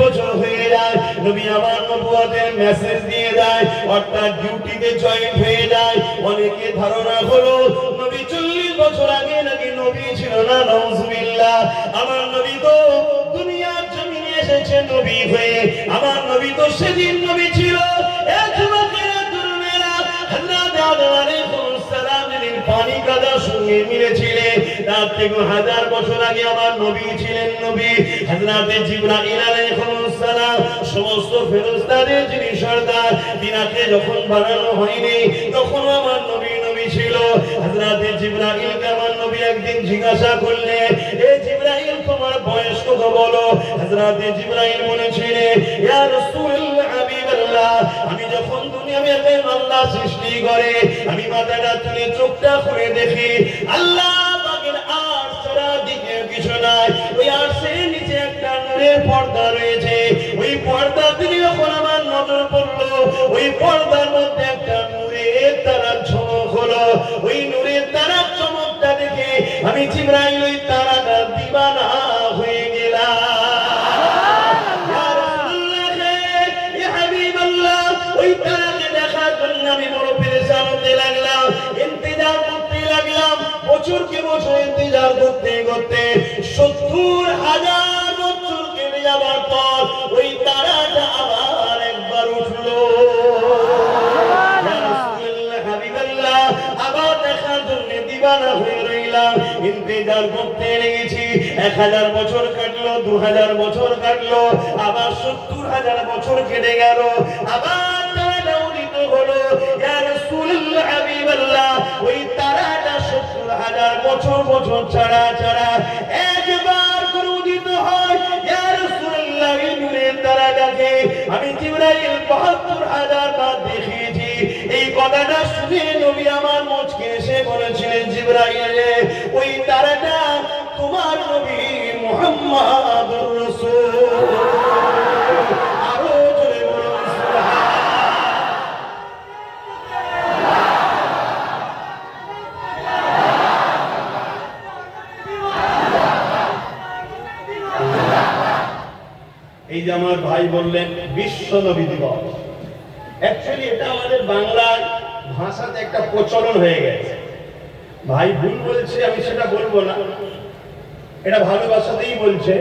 বছর হয়ে যায়, নবী আমার নবুয়তের মেসেজ দিয়ে দেয়, অর্থাৎ ডিউটিতে জয়েন হয়ে যায়। অনেকে ধারণা হলো নবী 40 বছর আগে নাকি নবী ছিল না। নাউজুবিল্লাহ। আমার নবী তো দুনিয়ার জমিনে এসেছে নবী হয়ে। আমার নবী তো সেদিন নবী ছিল। পানি কাদার সঙ্গে মিলেছিলেন, তার থেকে 1000 বছর আগে আমার নবী ছিলেন নবী। হযরতে জিবরাইল আলাইহিস সালাম সমস্ত ফেরেশতাদের যিনি সরদার, তিনাকে যখন বানানো হয়নি তখন আমার নবী নবী ছিল। হযরতে জিবরাইলকে আমার নবী একদিন জিজ্ঞাসা করলেন, এ জিবরাইল তোমার বয়স কত বলো? হযরতে জিবরাইল বলেছিলেন, ইয়া রাসূলুল্লাহ হাবিবাল্লাহ, আমি যখন দুনিয়াতে আল্লাহ সৃষ্টি করে আমি মাথাটা তুলে চোখটা খুলে দেখি আল্লাহ পাকের আরশ ছাড়া দিকে কিছু নাই। ওই আরশের নিচে একটা নূরের পর্দা রয়েছে। ওই পর্দা থেকে যখন আমার নজর পড়লো, ওই পর্দার মধ্যে একটা নূরের তারার চমক হলো। ওই নূরের তারার চমকটা দেখে আমি জিবরাইল ওই তারাটা দিবানা হয়ে গেলাম। ইয়া রাসূলুল্লাহ, ইয়া হাবিবাল্লাহ, ওই তারাকে দেখার জন্য আমি বড় পেরেশান হতে লাগলাম, ইন্তজার করতে লাগলাম। বছরকে বছর ইন্তজার করতে করতে 70,000 বছর কেটে যাবার পর ওই তারাটা আবার একবার উঠলো। আবার দেখার জন্য দিবানা হয়ে রইলাম, ইন্তজার করতে লেগেছি। 1000 বছর কাটলো, 2000 বছর কাটলো, আবার 70,000 বছর কেটে গেল। আবার তারাটা উদিত হলো। ইয়া রাসূলুল্লাহ হাবিবাল্লাহ, ওই তারাটা 70,000 বছর বছর ছাড়া ছাড়া একবার করে উদিত হয়। ইয়া রাসূলুল্লাহ, এই নূরের তারাটাকে আমি জিবরাইল 72,000 বার দেখেছি। এই কথাটা শুনে নবী আমার মুচকে এসে বলেছিলেন, জিবরাইল, ওই তারাটা তোমার নবী মুহাম্মদুর রাসূল। আরো জোরে বলুন সুবহানাল্লাহ। এই যে আমার ভাই বললেন বিশ্ব নবী দিবস, অ্যাকচুয়ালি এটা আমাদের বাংলার ভাষাতে একটা প্রচলন হয়ে গেছে। ভাই ভুল বলছে, আমি সেটা বলবো না, এটা ভালোবাসাতেই বলছে।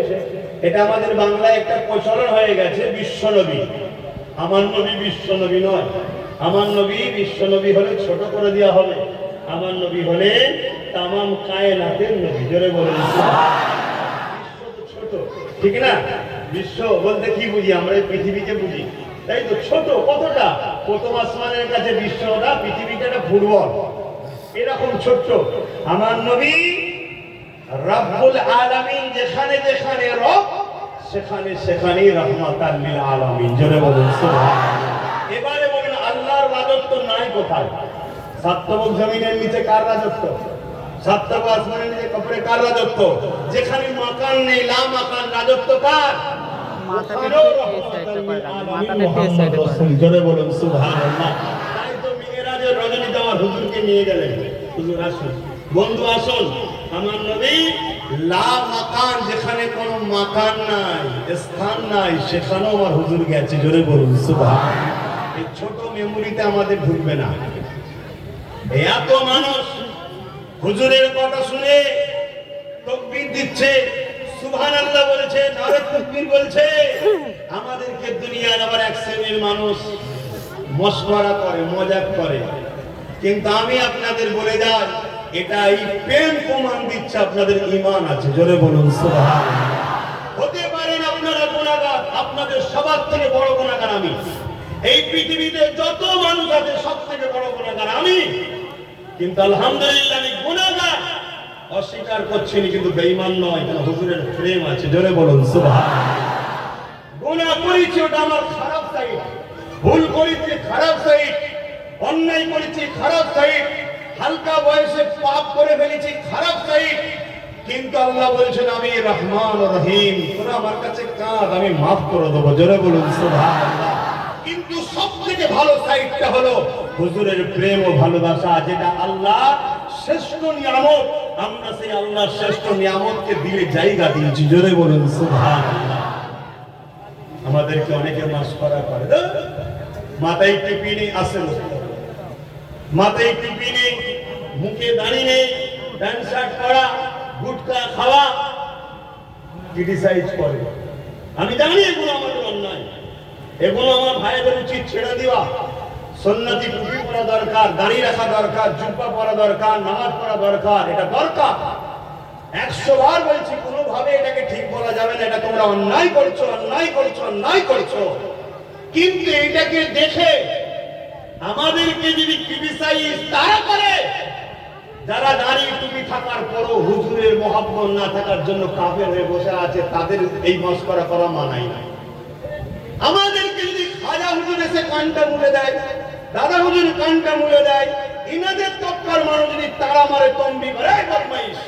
এটা আমাদের বাংলায় একটা প্রচলন হয়ে গেছে বিশ্ব নবী। আমার নবী বিশ্ব নবী নয়। আমার নবী বিশ্ব নবী হলে ছোট করে দেওয়া হবে, আমার নবী হলে তামাম কায়নাতের নবী। জোরে বলেন বিশ্ব তো ছোট, ঠিক না? বিশ্ব বলতে কি বুঝি আমরা? এই পৃথিবীকে বুঝি, তাই তো। ছোট কতটা? প্রথম আসমানের কাছে বিশ্বটা, পৃথিবীটা একটা ফুটবল, এরকম ছোট্ট। আমার নবী রব্বুল আলামিন, যেখানে যেখানে রব সেখানে সেখানেই রাহমাতাল লিল আলামিন। জোরে বলুন সুবহানাল্লাহ। এবারে বলুন আল্লাহর রাজত্ব নাই কোথায়? সাতবক জমিনের নিচে কার রাজত্ব? সাতবক আসমানের নিচে কবরে কার রাজত্ব? যেখানে মাকান নেই, লা মাকান, রাজত্ব কার? জোরে বলুন সুবহানাল্লাহ। তাই তো মিরাজের রজনীতে আমার হুজুরকে নিয়ে গেলেন, হুজুর আসুন, বন্ধু আসুন। আমার নবী লা মাকান, যেখানে কোনো মাকান নাই, স্থান নাই, সেখানেও আমার হুজুর গেছে। জোরে বলুন সুবহানাল্লাহ। এই ছোট মেমোরিতে আমাদের ঢুকবে না। এত মানুষ হুজুরের কথা শুনে তাকবীর দিচ্ছে, সুবহানাল্লাহ বলেছে, নারে তাকবীর বলছে। আমাদেরকে দুনিয়ার আবার এক শ্রেণীর মানুষ মশকরা করে, মজাক করে। কিন্তু আমি আপনাদের বলে যাই, এটা এই প্রেম প্রমাণ দিচ্ছে আপনাদের ঈমান আছে। জোরে বলুন সুবহানাল্লাহ। হতে পারেন আপনারা গুনাহগার, আপনাদের সবার থেকে বড় গুনাহগার আমি। এই পৃথিবীতে যত মানুষ আছে সব থেকে বড় গুনাহগার আমি। কিন্তু আলহামদুলিল্লাহ আমি গুনাহগার, অস্বীকার করছি না, কিন্তু বেঈমান নয়, কারণ হুজুরের প্রেম আছে। জোরে বলুন সুবহানাল্লাহ। গুনাহ করেছি ওটা আমার খারাপ সাইড, ভুল করেছি খারাপ সাইড, অন্যায় করেছি খারাপ সাইড, হালকা বয়সে পাপ করে ফেলেছি খারাপ সাইড। কিন্তু আল্লাহ বলছেন আমি রহমান ও রহিম, তোরা আমার কাছে কাঁদ, আমি মাফ করে দেবো। জোরে বলুন সুবহানাল্লাহ। কিন্তু সবথেকে ভালো সাইডটা হলো হুজুরের প্রেম ও ভালোবাসা, যেটা আল্লাহ শ্রেষ্ঠ নিয়ামত। আমরা সেই আল্লাহর শ্রেষ্ঠ নিয়ামতকে দিলে জায়গা দিয়েছি। জোরে বলুন সুবহানাল্লাহ। আমাদেরকে অনেকে মাস্করা করে, মাথায় টুপি নেই, আসে মাথায় টুপি নেই, মুখে দাড়ি নেই, প্যান্ট শার্ট পরা, গুটকা খাওয়া, ক্রিটিসাইজ করে। আমি জানি এগুলো আমাদের অন্যায়, এগুলো আমার ভাইদের উচিত ছেড়ে দেওয়া। সুন্নতি টুপি পরা দরকার, দাড়ি রাখা দরকার, জুব্বা পরা দরকার, নামাজ পড়া দরকার, এটা দরকার। 100 বার বলছি, কোনোভাবে এটাকে ঠিক বলা যাবে না, এটা তোমরা অন্যায় করছো, অন্যায় করছো, অন্যায় করছো। কিন্তু এটাকে দেখে আমাদেরকে যদি ক্রিটিসাইজ তারা করে, যারা দাড়ি টুপি থাকার পরও হুজুরের মহব্বত না থাকার জন্য কাফের হয়ে বসে আছে, তাদের এই মস্করা করা মানাই না। আমাদেরকে যদি খাজা হুজুর এসে কানটা মুড়ে দেয়, দাদা হুজুর কানটা মুড়ে দেয়, ইনাদের তক্কার মানুষ যদি তারা মারে, তম্বি করে, বদমাইশ,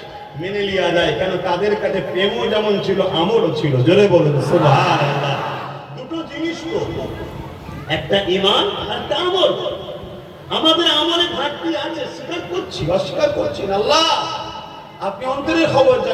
মেনে লিয়া যায়। কেন? তাদের কাছে প্রেমও যেমন ছিল, আমলও ছিল। জোরে বলুন সুবহানাল্লাহ। দুটো জিনিস তো, একটা ঈমান আর একটা আমল। আমাদের আমলে ঘাটতি আছে, স্বীকার করছি, অস্বীকার করছি না। আল্লাহ আপনি অন্তরের খবর জানেন।